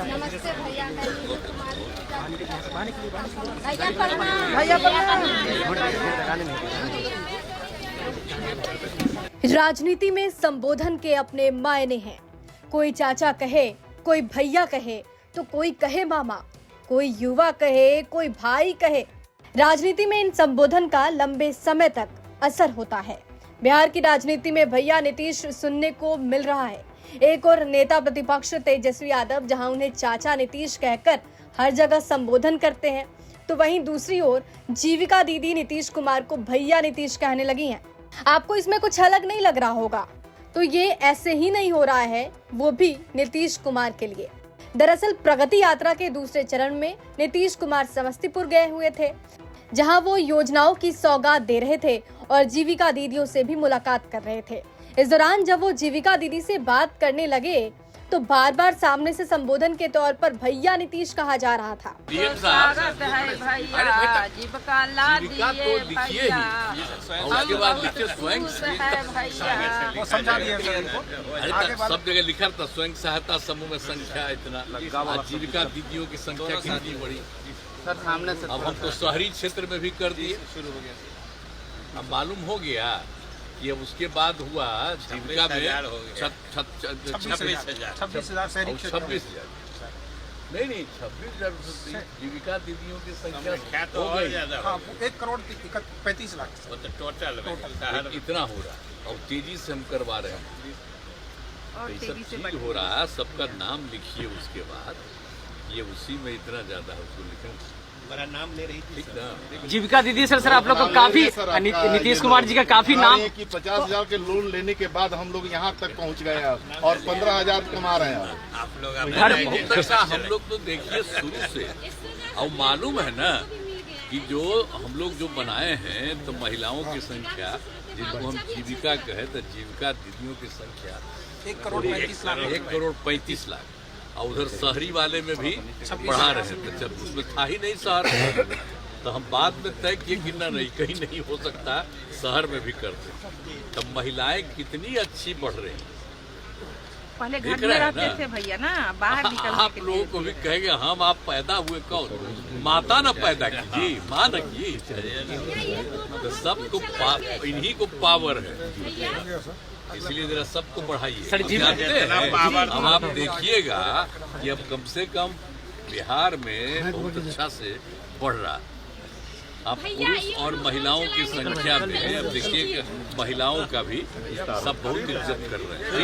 नमस्ते भैया। राजनीति में संबोधन के अपने मायने हैं। कोई चाचा कहे, कोई भैया कहे, तो कोई कहे मामा, कोई युवा कहे, कोई भाई कहे। राजनीति में इन संबोधन का लंबे समय तक असर होता है। बिहार की राजनीति में भैया नीतीश सुनने को मिल रहा है। एक और नेता प्रतिपक्ष तेजस्वी यादव जहां उन्हें चाचा नीतीश कहकर हर जगह संबोधन करते हैं, तो वहीं दूसरी ओर जीविका दीदी नीतीश कुमार को भैया नीतीश कहने लगी हैं। आपको इसमें कुछ अलग नहीं लग रहा होगा, तो ये ऐसे ही नहीं हो रहा है, वो भी नीतीश कुमार के लिए। दरअसल प्रगति यात्रा के दूसरे चरण में नीतीश कुमार समस्तीपुर गए हुए थे, जहां वो योजनाओं की सौगात दे रहे थे और जीविका दीदियों से भी मुलाकात कर रहे थे। इस दौरान जब वो जीविका दीदी से बात करने लगे तो बार बार सामने से संबोधन के तौर पर भैया नीतीश कहा जा रहा था। स्वागत है भैया, जीविका ला दिए भैया, उसके बाद लिखे स्वयं भैया, समझा दिया सब जगह लिखा था स्वयं सहायता समूह में संख्या इतना, जीविका दीदियों की संख्या कितनी बड़ी। सामने से अब हम तो शहरी क्षेत्र में भी कर दिए, शुरू हो गया। अब मालूम हो गया कि अब उसके बाद हुआ जीविका में 26,000 शहरी क्षेत्र में। 26,000 नहीं 26,000 जीविका दीदियों की संख्या तो और ज्यादा, 1,35 लाख टोटल इतना हो रहा। और तेजी से हम करवा रहे हैं, सब चीज हो रहा है। सबका नाम लिखिए, उसके बाद ये उसी में इतना ज्यादा है, उसको लिखना बड़ा नाम ले रही थी जीविका दीदी। सर आप लोग को काफी नीतीश कुमार जी का काफी नाम कि 50,000 के लोन लेने के बाद हम लोग यहाँ तक पहुँच गए और 15,000 कमा रहे हैं आप लोग। हम लोग तो देखिए शुरू से, और मालूम है ना कि जो हम लोग जो बनाए हैं, तो महिलाओं की संख्या जिनको हम जीविका कहे, तो जीविका दीदियों की संख्या 1,35 लाख। और उधर शहरी वाले में भी बढ़ा रहे थे, जब उसमें था ही नहीं शहर, तो हम बाद में तय किए कि नहीं, कहीं नहीं हो सकता, शहर में भी करते। तब महिलाएं कितनी अच्छी बढ़ रही हैं। पहले घर में रहते थे भैया ना, बाहर निकलने आप लोगों को भी कहेंगे हम आप पैदा हुए कौन? माता न पैदा कीजिए, माँ न की। तो सबको इन्हीं को पावर है, इसलिए जरा सबको बढ़ाइए। जानते हैं, अब आप देखिएगा कि अब कम से कम बिहार में बहुत अच्छा से बढ़ रहा। अब पुरुष और महिलाओं की संख्या में अब देखिए कि महिलाओं का भी सब बहुत इज्जत कर रहे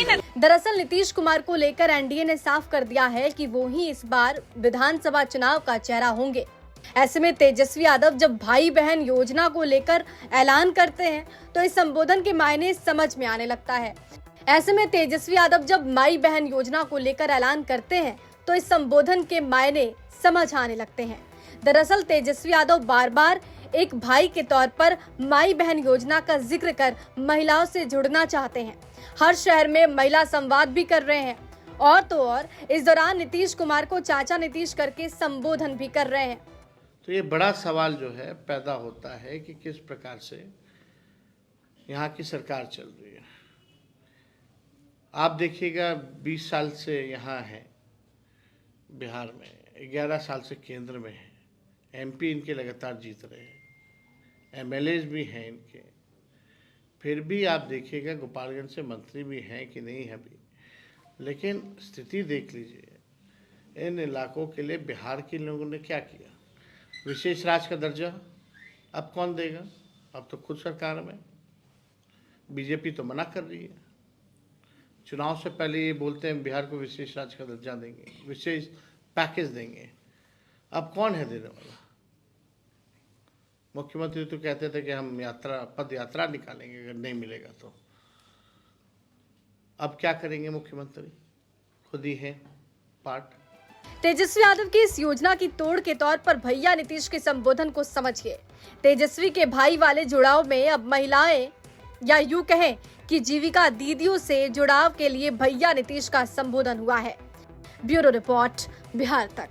हैं। दरअसल नीतीश कुमार को लेकर एनडीए ने साफ कर दिया है कि वो ही इस बार विधानसभा चुनाव का चेहरा होंगे। ऐसे में तेजस्वी यादव जब भाई बहन योजना को लेकर ऐलान करते हैं, तो इस संबोधन के मायने समझ में आने लगता है। ऐसे में तेजस्वी यादव जब माई बहन योजना को लेकर ऐलान करते हैं, तो इस संबोधन के मायने समझ आने लगते हैं। दरअसल तेजस्वी यादव बार बार एक भाई के तौर पर माई बहन योजना का जिक्र कर महिलाओं से जुड़ना चाहते हैं। हर शहर में महिला संवाद भी कर रहे हैं, और तो और इस दौरान नीतीश कुमार को चाचा नीतीश करके संबोधन भी कर रहे हैं। तो ये बड़ा सवाल जो है पैदा होता है कि किस प्रकार से यहाँ की सरकार चल रही है। आप देखिएगा 20 साल से यहाँ है बिहार में, 11 साल से केंद्र में है, एमपी इनके लगातार जीत रहे हैं, एमएलएज भी हैं इनके। फिर भी आप देखिएगा गोपालगंज से मंत्री भी हैं कि नहीं है भी। लेकिन स्थिति देख लीजिए, इन इलाकों के लिए बिहार के लोगों ने क्या किया। विशेष राज्य का दर्जा अब कौन देगा? अब तो खुद सरकार में बीजेपी तो मना कर रही है। चुनाव से पहले ये बोलते हैं बिहार को विशेष राज्य का दर्जा देंगे, विशेष पैकेज देंगे। अब कौन है देने वाला? मुख्यमंत्री तो कहते थे कि हम पद यात्रा निकालेंगे अगर नहीं मिलेगा तो। अब क्या करेंगे मुख्यमंत्री? खुद ही है पार्ट। तेजस्वी यादव की इस योजना की तोड़ के तौर पर भैया नीतीश के संबोधन को समझिए। तेजस्वी के भाई वाले जुड़ाव में अब महिलाएं, या यूं कहें कि जीविका दीदियों से जुड़ाव के लिए भैया नीतीश का संबोधन हुआ है। ब्यूरो रिपोर्ट, बिहार तक।